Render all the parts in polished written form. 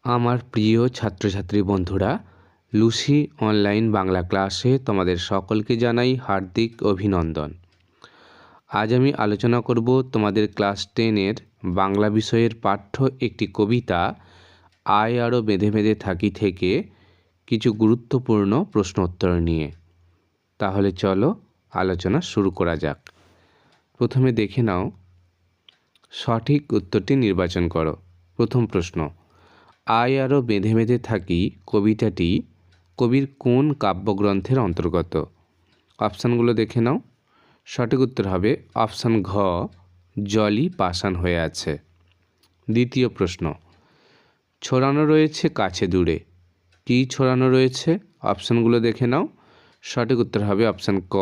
আমার প্রিয় ছাত্রছাত্রী বন্ধুরা, লুসি অনলাইন বাংলা ক্লাসে তোমাদের সকলকে জানাই হার্দিক অভিনন্দন। আজ আমি আলোচনা করব তোমাদের ক্লাস 10-এর বাংলা বিষয়ের পাঠ্য একটি কবিতা আয় আরও বেঁধে বেঁধে থাকি থেকে কিছু গুরুত্বপূর্ণ প্রশ্ন উত্তর নিয়ে। তাহলে চলো আলোচনা শুরু করা যাক। প্রথমে দেখে নাও, সঠিক উত্তরটি নির্বাচন করো। প্রথম প্রশ্ন, আয় আরও বেঁধে বেঁধে থাকি কবিতাটি কবির কোন কাব্যগ্রন্থের অন্তর্গত? অপশানগুলো দেখে নাও। সঠিক উত্তর হবে অপশান ঘ, জলই পাষাণ হয়ে আছে। দ্বিতীয় প্রশ্ন, ছড়ানো রয়েছে কাছে দূরে, কী ছড়ানো রয়েছে? অপশানগুলো দেখে নাও। সঠিক উত্তর হবে অপশান ক,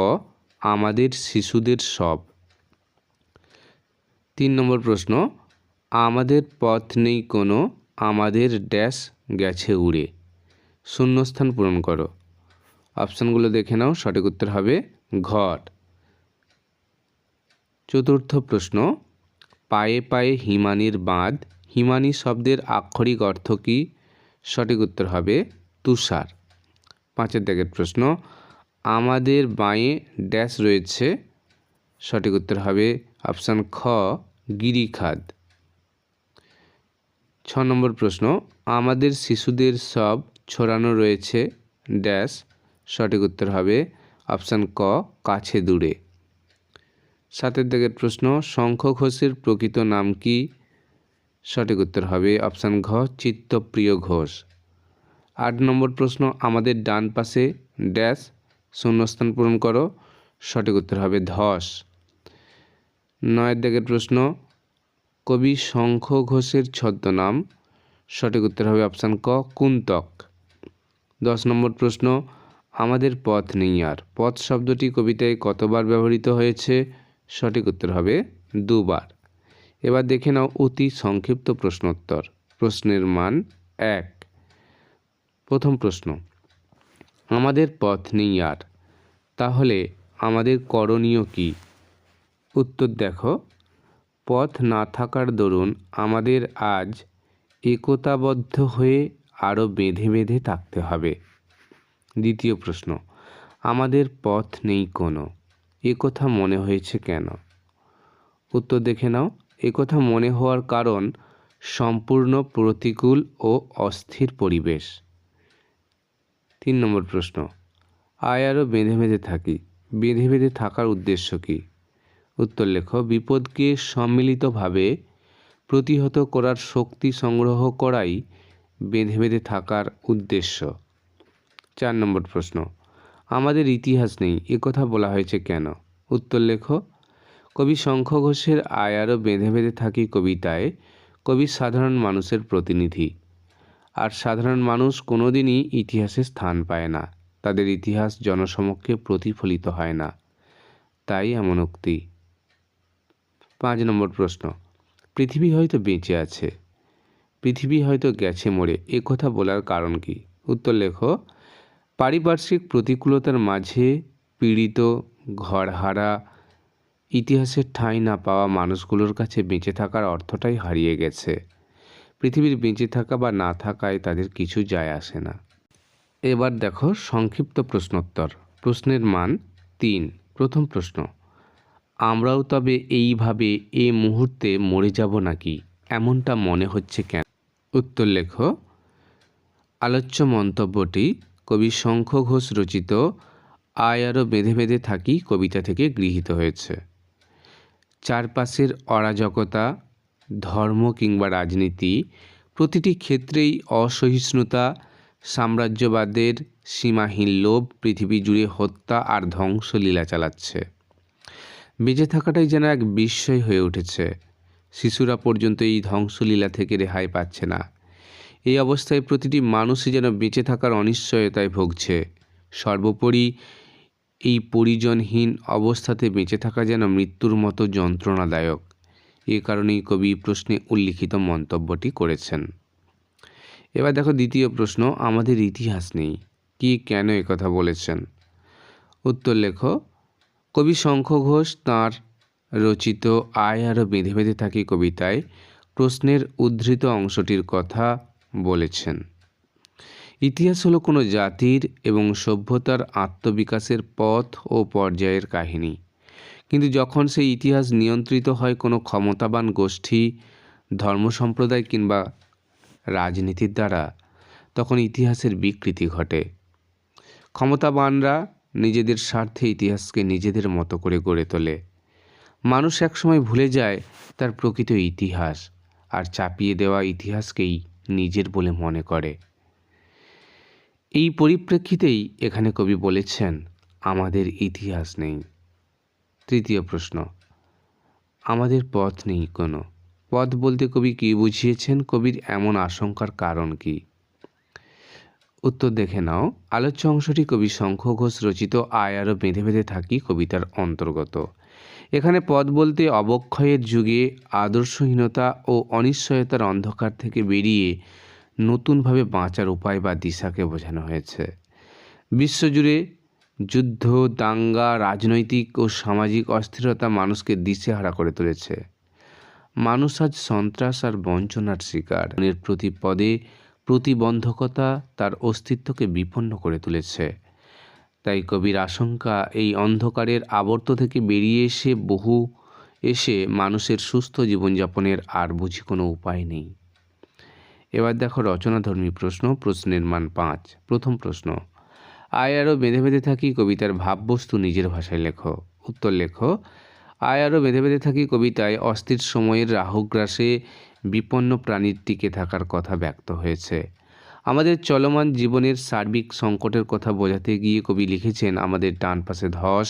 আমাদের শিশুদের সব। 3 নম্বর প্রশ্ন, আমাদের পথ নেই কোনো, আমাদের ড্যাশ গেছে উড়ে, শূন্যস্থান পূরণ করো। অপশানগুলো দেখে নাও। সঠিক উত্তর হবে ঘট। চতুর্থ প্রশ্ন, পায়ে পায়ে হিমানির বাঁধ, হিমানি শব্দের আক্ষরিক অর্থ কী? সঠিক উত্তর হবে তুষার। 5 দাগের প্রশ্ন, আমাদের বাঁয়ে ড্যাশ রয়েছে, সঠিক উত্তর হবে অপশান খ, গিরিখাদ। 6 নম্বর প্রশ্ন, আমাদের শিশুদের সব ছড়ানো রয়েছে ড্যাশ, সঠিক উত্তর হবে অপশান ক, কাছে দূরে। 7 দাগের প্রশ্ন, শঙ্খ ঘোষের প্রকৃত নাম কি? সঠিক উত্তর হবে অপশান ঘ, চিত্তপ্রিয় ঘোষ। 8 নম্বর প্রশ্ন, আমাদের ডান পাশে ড্যাশ, শূন্যস্থান পূরণ করো। সঠিক উত্তর হবে ধস। 9 দাগের প্রশ্ন, কবি শঙ্খ ঘোষের ছদ্মনাম, সঠিক উত্তর হবে অপশান ক, কুন্তক। 10 নম্বর প্রশ্ন, আমাদের পথ নেই আর, পথ শব্দটি কবিতায় কতবার ব্যবহৃত হয়েছে? সঠিক উত্তর হবে 2 বার। এবার দেখে নাও অতি সংক্ষিপ্ত প্রশ্নোত্তর। প্রশ্নের মান 1। প্রথম প্রশ্ন, আমাদের পথ নেই আর, তাহলে আমাদের করণীয় কি? উত্তর দেখো, পথ না থাকার দরুন আমাদের আজ একতাবদ্ধ হয়ে আরও বেঁধে বেঁধে থাকতে হবে। দ্বিতীয় প্রশ্ন, আমাদের পথ নেই কোনো, একথা মনে হয়েছে কেন? উত্তর দেখে নাও। একথা মনে হওয়ার কারণ সম্পূর্ণ প্রতিকূল ও অস্থির পরিবেশ। 3 নম্বর প্রশ্ন, আয় আরও বেঁধে বেঁধে থাকি, বেঁধে বেঁধে থাকার উদ্দেশ্য কী? উত্তর লেখো, বিপদকে সম্মিলিতভাবে প্রতিহত করার শক্তি সংগ্রহ করাই বেঁধে বেঁধে থাকার উদ্দেশ্য। 4 নম্বর প্রশ্ন, আমাদের ইতিহাস নেই, একথা বলা হয়েছে কেন? উত্তর লেখো, কবি শঙ্খ ঘোষের আয় আরও বেঁধে বেঁধে থাকি কবিতায় কবি সাধারণ মানুষের প্রতিনিধি, আর সাধারণ মানুষ কোনোদিনই ইতিহাসে স্থান পায় না, তাদের ইতিহাস জনসমক্ষে প্রতিফলিত হয় না, তাই এমন উক্তি। 5 নম্বর প্রশ্ন, পৃথিবী হয়তো বেঁচে আছে, পৃথিবী হয়তো গেছে মরে, একথা বলার কারণ কি? উত্তর লেখো, পারিপার্শ্বিক প্রতিকূলতার মাঝে পীড়িত, ঘরহারা, ইতিহাসের ঠাঁই না পাওয়া মানুষগুলোর কাছে বেঁচে থাকার অর্থটাই হারিয়ে গেছে। পৃথিবীর বেঁচে থাকা বা না থাকায় তাদের কিছু যায় আসে না। এবার দেখো সংক্ষিপ্ত প্রশ্নোত্তর। প্রশ্নের মান 3। প্রথম প্রশ্ন, আমরাও তবে এইভাবে এ মুহূর্তে মরে যাব নাকি, এমনটা মনে হচ্ছে কেন? উত্তর লেখো, আলোচ্য মন্তব্যটি কবি শঙ্খ ঘোষ রচিত আয় আরও বেঁধে বেঁধে থাকি কবিতা থেকে গৃহীত হয়েছে। চারপাশের অরাজকতা, ধর্ম কিংবা রাজনীতি, প্রতিটি ক্ষেত্রেই অসহিষ্ণুতা, সাম্রাজ্যবাদের সীমাহীন লোভ পৃথিবী জুড়ে হত্যা আর ধ্বংসলীলা চালাচ্ছে। বেঁচে থাকাটাই যেন এক বিস্ময় হয়ে উঠেছে। শিশুরা পর্যন্ত এই ধ্বংসলীলা থেকে রেহাই পাচ্ছে না। এই অবস্থায় প্রতিটি মানুষই যেন বেঁচে থাকার অনিশ্চয়তায় ভুগছে। সর্বোপরি এই পরিজনহীন অবস্থাতে বেঁচে থাকা যেন মৃত্যুর মতো যন্ত্রণাদায়ক। এ কারণেই কবি প্রশ্নে উল্লিখিত মন্তব্যটি করেছেন। এবার দেখো দ্বিতীয় প্রশ্ন, আমাদের ইতিহাস নেই, কি কেন একথা বলেছেন? উত্তর লেখো, কবি শঙ্খ ঘোষ তাঁর রচিত আয় আরও বেঁধে বেঁধে থাকি কবিতায় প্রশ্নের উদ্ধৃত অংশটির কথা বলেছেন। ইতিহাস হলো কোনো জাতির এবং সভ্যতার আত্মবিকাশের পথ ও পর্যায়ের কাহিনী। কিন্তু যখন সেই ইতিহাস নিয়ন্ত্রিত হয় কোনো ক্ষমতাবান গোষ্ঠী, ধর্ম সম্প্রদায় কিংবা রাজনীতির দ্বারা, তখন ইতিহাসের বিকৃতি ঘটে। ক্ষমতাবানরা নিজেদের স্বার্থে ইতিহাসকে নিজেদের মতো করে গড়ে তোলে। মানুষ একসময় ভুলে যায় তার প্রকৃত ইতিহাস, আর চাপিয়ে দেওয়া ইতিহাসকেই নিজের বলে মনে করে। এই পরিপ্রেক্ষিতেই এখানে কবি বলেছেন, আমাদের ইতিহাস নেই। তৃতীয় প্রশ্ন, আমাদের পথ নেই কোনো। পথ বলতে কবি কী বুঝিয়েছেন? কবির এমন আশঙ্কার কারণ কি? উত্তর দেখে নাও। আলোচ্য অংশটি কবি শঙ্খ ঘোষ রচিত আয় আরো বেঁধে বেঁধে থাকি কবিতার অন্তর্গত। এখানে পথ বলতে অবক্ষয়ের যুগে আদর্শহীনতা ও অনিশ্চয়তার অন্ধকার থেকে বেরিয়ে নতুনভাবে বাঁচার উপায় বা দিশাকে বোঝানো হয়েছে। বিশ্বজুড়ে যুদ্ধ, দাঙ্গা, রাজনৈতিক ও সামাজিক অস্থিরতা মানুষকে দিশেহারা করে তুলেছে। মানুষ আজ সন্ত্রাস আর বঞ্চনার শিকার। এর প্রতি পদে প্রতিবন্ধকতা তার অস্তিত্বকে বিপন্ন করে তুলেছে। তাই কবির আশঙ্কা, এই অন্ধকারের আবর্ত থেকে বেরিয়ে এসে মানুষের সুস্থ জীবনযাপনের আর বুঝি কোনো উপায় নেই। এবার দেখো রচনাধর্মী প্রশ্ন। প্রশ্নের মান 5। প্রথম প্রশ্ন, আয় আরো বেঁধে বেঁধে থাকি কবিতার ভাববস্তু নিজের ভাষায় লেখো। উত্তর লেখো। আয় আরো বেঁধে বেঁধে থাকি কবিতায় অস্থির সময়ের রাহুগ্রাসে বিপন্ন প্রাণীর টিকে থাকার কথা ব্যক্ত হয়েছে। আমাদের চলমান জীবনের সার্বিক সংকটের কথা বোঝাতে গিয়ে কবি লিখেছেন, আমাদের ডান পাশে ধস,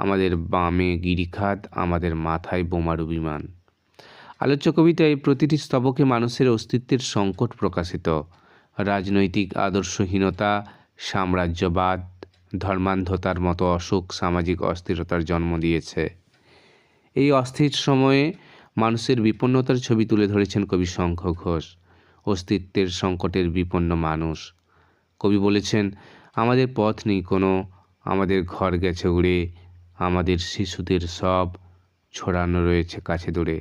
আমাদের বামে গিরিখাত, আমাদের মাথায় বোমারু বিমান। আলোচ্য কবিতায় প্রতিটি স্তবকে মানুষের অস্তিত্বের সংকট প্রকাশিত। রাজনৈতিক আদর্শহীনতা, সাম্রাজ্যবাদ, ধর্মান্ধতার মতো অসুখ সামাজিক অস্থিরতার জন্ম দিয়েছে। এই অস্থির সময়ে মানুষের বিপন্নতার ছবি তুলে ধরেছেন কবি শঙ্খ ঘোষ। অস্তিত্বের সংকটের বিপন্ন মানুষ। কবি বলেছেন, আমাদের পথ নেই কোনো, আমাদের ঘর গেছে উড়ে, আমাদের শিশুদের সব ছড়ানো রয়েছে কাছে দূরে।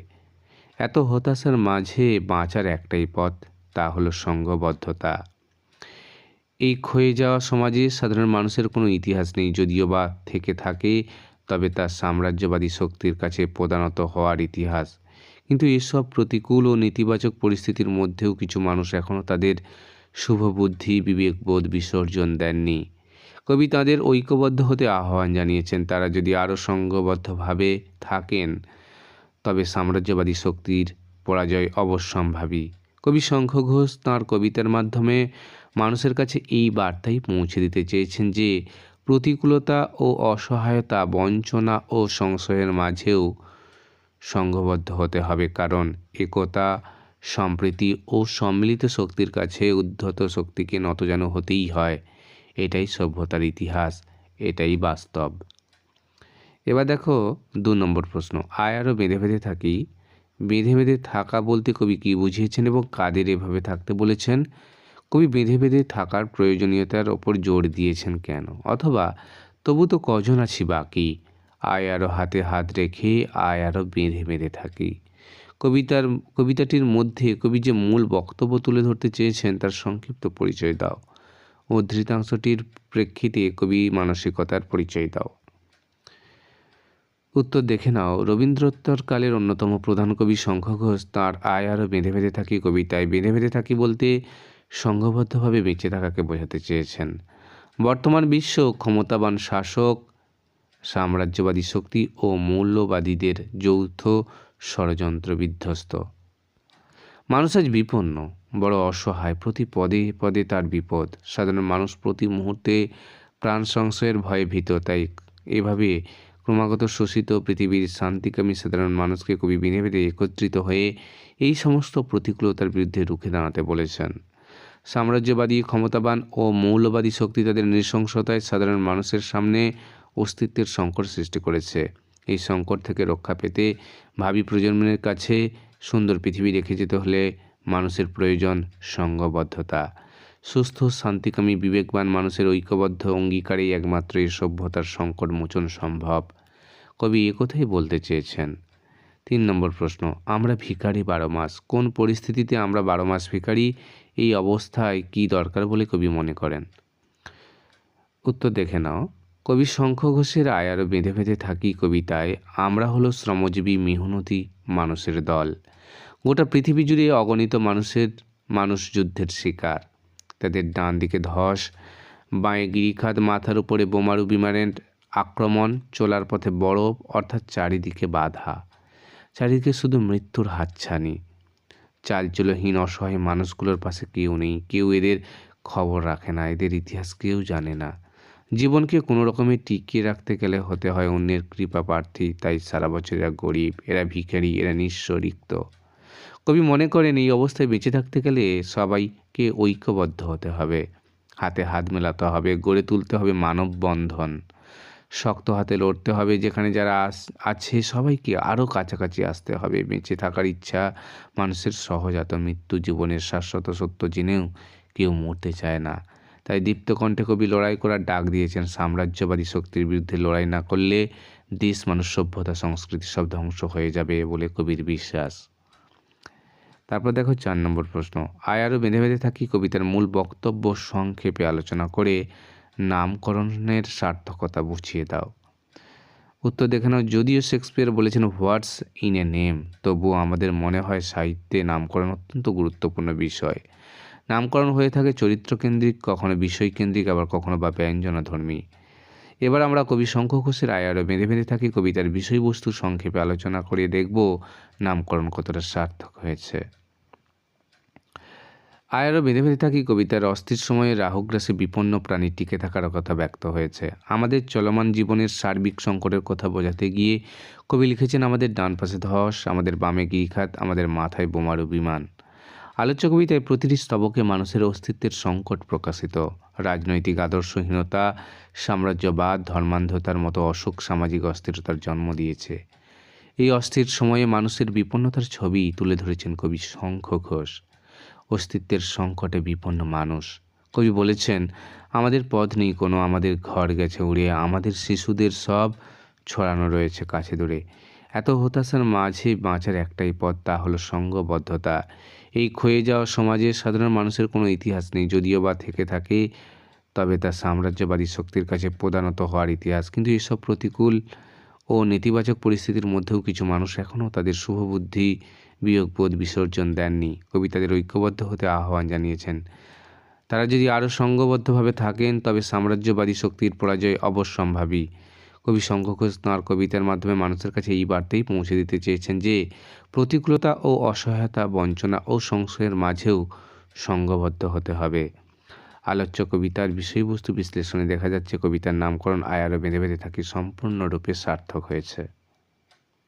এত হতাশার মাঝে বাঁচার একটাই পথ, তা হলো সংঘবদ্ধতা। এই ক্ষয়ে যাওয়া সমাজে সাধারণ মানুষের কোনো ইতিহাস নেই, যদিও বা থেকে থাকে তবে তা সাম্রাজ্যবাদী শক্তির কাছে প্রধানত হওয়ার ইতিহাস। কিন্তু এসব প্রতিকূল ও নেতিবাচক পরিস্থিতির মধ্যেও কিছু মানুষ এখনও তাদের শুভবুদ্ধি, বিবেকবোধ বিসর্জন দেননি। কবি তাঁদের ঐক্যবদ্ধ হতে আহ্বান জানিয়েছেন। তারা যদি আরও সংঘবদ্ধভাবে থাকেন তবে সাম্রাজ্যবাদী শক্তির পরাজয় অবশ্যম্ভাবী। কবি শঙ্খ ঘোষ তাঁর কবিতার মাধ্যমে মানুষের কাছে এই বার্তাই পৌঁছে দিতে চেয়েছেন যে প্রতিকূলতা ও অসহায়তা, বঞ্চনা ও সংশয়ের মাঝেও সংঘবদ্ধ হতে হবে, কারণ একতা, সম্প্রীতি ও সম্মিলিত শক্তির কাছে উদ্ধত শক্তিকে নতজানু হতেই হয়। এটাই সভ্যতার ইতিহাস, এটাই বাস্তব। এবার দেখো 2 নম্বর প্রশ্ন, আয় আরো বেঁধে বেঁধে থাকি। বেঁধে বেঁধে থাকা বলতে কবি কী বুঝিয়েছেন এবং কাদের এভাবে থাকতে বলেছেন? কবি বেঁধে বেঁধে থাকার প্রয়োজনীয়তার ওপর জোর দিয়েছেন কেন? অথবা তবু তো কজন আছি বাকি, আয় আরো হাতে হাত রেখে আয় আরো বেঁধে বেঁধে থাকি। কবিতাটির মধ্যে কবি যে মূল বক্তব্য তুলে ধরতে চেয়েছেন তার সংক্ষিপ্ত পরিচয় দাও। উদ্ধৃতাংশটির প্রেক্ষিতে কবি মানসিকতার পরিচয় দাও। উত্তর দেখে নাও। রবীন্দ্রোত্তর কালের অন্যতম প্রধান কবি শঙ্খ ঘোষ তাঁর আয় আরো বেঁধে বেঁধে থাকি কবিতায় বেঁধে বেঁধে থাকি বলতে সংঘবদ্ধভাবে বেঁচে থাকাকে বোঝাতে চেয়েছেন। বর্তমান বিশ্ব ক্ষমতাবান শাসক, সাম্রাজ্যবাদী শক্তি ও মৌলবাদীদের যৌথ ষড়যন্ত্র বিধ্বস্ত। মানুষ আজ বিপন্ন, বড় অসহায়, প্রতি পদে পদে তার বিপদ। সাধারণ মানুষ প্রতি মুহূর্তে প্রাণ সংশয়ের ভয়ে ভীত। তাই এভাবে ক্রমাগত শোষিত পৃথিবীর শান্তিকামী সাধারণ মানুষকে কবি বেঁধে বেঁধে একত্রিত হয়ে এই সমস্ত প্রতিকূলতার বিরুদ্ধে রুখে দাঁড়াতে বলেছেন। সাম্রাজ্যবাদী, ক্ষমতাবান ও মৌলবাদী শক্তি তাদের নৃশংসতায় সাধারণ মানুষের সামনে অস্তিত্বের সংকট সৃষ্টি করেছে। এই সংকট থেকে রক্ষা পেতে ভাবি প্রজন্মের কাছে সুন্দর পৃথিবী রেখে যেতে হলে মানুষের প্রয়োজন সংঘবদ্ধতা। সুস্থ, শান্তিকামী, বিবেকবান মানুষের ঐক্যবদ্ধ অঙ্গীকারেই একমাত্র এই সভ্যতার সংকট মোচন সম্ভব। কবি একথাই বলতে চেয়েছেন। 3 নম্বর প্রশ্ন, আমরা ভিখারি 12 মাস। কোন পরিস্থিতিতে আমরা 12 মাস ভিখারি? এই অবস্থায় কি দরকার বলে কবি মনে করেন? উত্তর দেখে নাও। কবি শঙ্খ ঘোষের আয় আরও বেঁধে বেঁধে থাকি কবিতায় আমরা হলো শ্রমজীবী মেহনতি মানুষের দল। গোটা পৃথিবী জুড়ে অগণিত মানুষ যুদ্ধের শিকার। তাদের ডান দিকে ধস, বাঁয়ে গিরিখাত, মাথার উপরে বোমারু বিমানের আক্রমণ, চলার পথে বরফ, অর্থাৎ চারিদিকে বাধা, চারিদিকে শুধু মৃত্যুর হাতছানি। চালচুলোহীন অসহায় মানুষগুলোর পাশে কেউ নেই, কেউ এদের খবর রাখে না, এদের ইতিহাস কেউ জানে না। জীবনকে কোনো রকমে টিকিয়ে রাখতে গেলে হতে হয় অন্যের কৃপা প্রার্থী। তাই সারা বছর এরা গরিব, এরা ভিখারি, এরা নিঃস্ব, রিক্ত। কবি মনে করেন এই অবস্থায় বেঁচে থাকতে গেলে সবাইকে ঐক্যবদ্ধ হতে হবে, হাতে হাত মেলাতে হবে, গড়ে তুলতে হবে মানববন্ধন, শক্ত হাতে লড়তে হবে। যেখানে যারা আছে সবাইকে আরও কাছাকাছি আসতে হবে। বেঁচে থাকার ইচ্ছা মানুষের সহজাত, মৃত্যু জীবনের শাশ্বত সত্য জেনেও কেউ মরতে চায় না। তাই দীপ্ত কণ্ঠে কবি লড়াই করার ডাক দিয়েছেন। সাম্রাজ্যবাদী শক্তির বিরুদ্ধে লড়াই না করলে দেশ, মানুষ, সভ্যতা, সংস্কৃতি সব ধ্বংস হয়ে যাবে বলে কবির বিশ্বাস। তারপর দেখো 4 নম্বর প্রশ্ন, আয় আরও বেঁধে বেঁধে থাকি কবিতার মূল বক্তব্য সংক্ষেপে আলোচনা করে নামকরণের সার্থকতা বুঝিয়ে দাও। উত্তর দেখে নাও। যদিও শেক্সপিয়ার বলেছেন হোয়াটস ইন এ নেম, তবুও আমাদের মনে হয় সাহিত্যে নামকরণ অত্যন্ত গুরুত্বপূর্ণ বিষয়। নামকরণ হয়ে থাকে চরিত্রকেন্দ্রিক, কখনো বিষয়কেন্দ্রিক, আবার কখনো বা ব্যঞ্জনাধর্মী। এবার আমরা কবি শঙ্খ ঘোষের আয় আরও বেঁধে বেঁধে থাকি কবিতার বিষয়বস্তু সংক্ষেপে আলোচনা করে দেখব নামকরণ কতটা সার্থক হয়েছে। আয় আরও বেঁধে বেঁধে থাকি কবিতার অস্থির সময়ে রাহুগ্রাসে বিপন্ন প্রাণী টিকে থাকার কথা ব্যক্ত হয়েছে। আমাদের চলমান জীবনের সার্বিক সংকটের কথা বোঝাতে গিয়ে কবি লিখেছেন আমাদের ডান পাশে ধস, আমাদের বামে গিরিখাত, আমাদের মাথায় বোমারু বিমান। আলোচ্য কবিতায় প্রতিটি স্তবকে মানুষের অস্তিত্বের সংকট প্রকাশিত। রাজনৈতিক আদর্শহীনতা, সাম্রাজ্যবাদ, ধর্মান্ধতার মতো অসুখ সামাজিক অস্থিরতার জন্ম দিয়েছে। এই অস্থির সময়ে মানুষের বিপন্নতার ছবি তুলে ধরেছেন কবি শঙ্খ ঘোষ। অস্তিত্বের সংকটে বিপন্ন মানুষ। কবি বলেছেন আমাদের পথ নেই কোনো, আমাদের ঘর গেছে উড়ে, আমাদের শিশুদের সব ছড়ানো রয়েছে কাছে দূরে। এত হতাশার মাঝে বাঁচার একটাই পথ, তা হলো সঙ্ঘবদ্ধতা। এই ক্ষয়ে যাওয়া সমাজে সাধারণ মানুষের কোনো ইতিহাস নেই, যদিও বা থেকে থাকে তবে তা সাম্রাজ্যবাদী শক্তির কাছে প্রধানত হওয়ার ইতিহাস। কিন্তু এসব প্রতিকূল ও নেতিবাচক পরিস্থিতির মধ্যেও কিছু মানুষ এখনও তাদের শুভবুদ্ধি, বিয়োগবোধ বিসর্জন দেননি। কবি তাদের ঐক্যবদ্ধ হতে আহ্বান জানিয়েছেন। তারা যদি আরও সংঘবদ্ধভাবে থাকেন তবে সাম্রাজ্যবাদী শক্তির পরাজয় অবশ্যম্ভাবী। কবি শঙ্খ ঘোষ তাঁর কবিতার মাধ্যমে মানুষের কাছে এই বার্তাই পৌঁছে দিতে চেয়েছেন যে প্রতিকূলতা ও অসহায়তা, বঞ্চনা ও সংশয়ের মাঝেও সংঘবদ্ধ হতে হবে। আলোচ্য কবিতার বিষয়বস্তু বিশ্লেষণে দেখা যাচ্ছে কবিতার নামকরণ আয় আরও বেঁধে বেঁধে থাকি সম্পূর্ণরূপে সার্থক হয়েছে।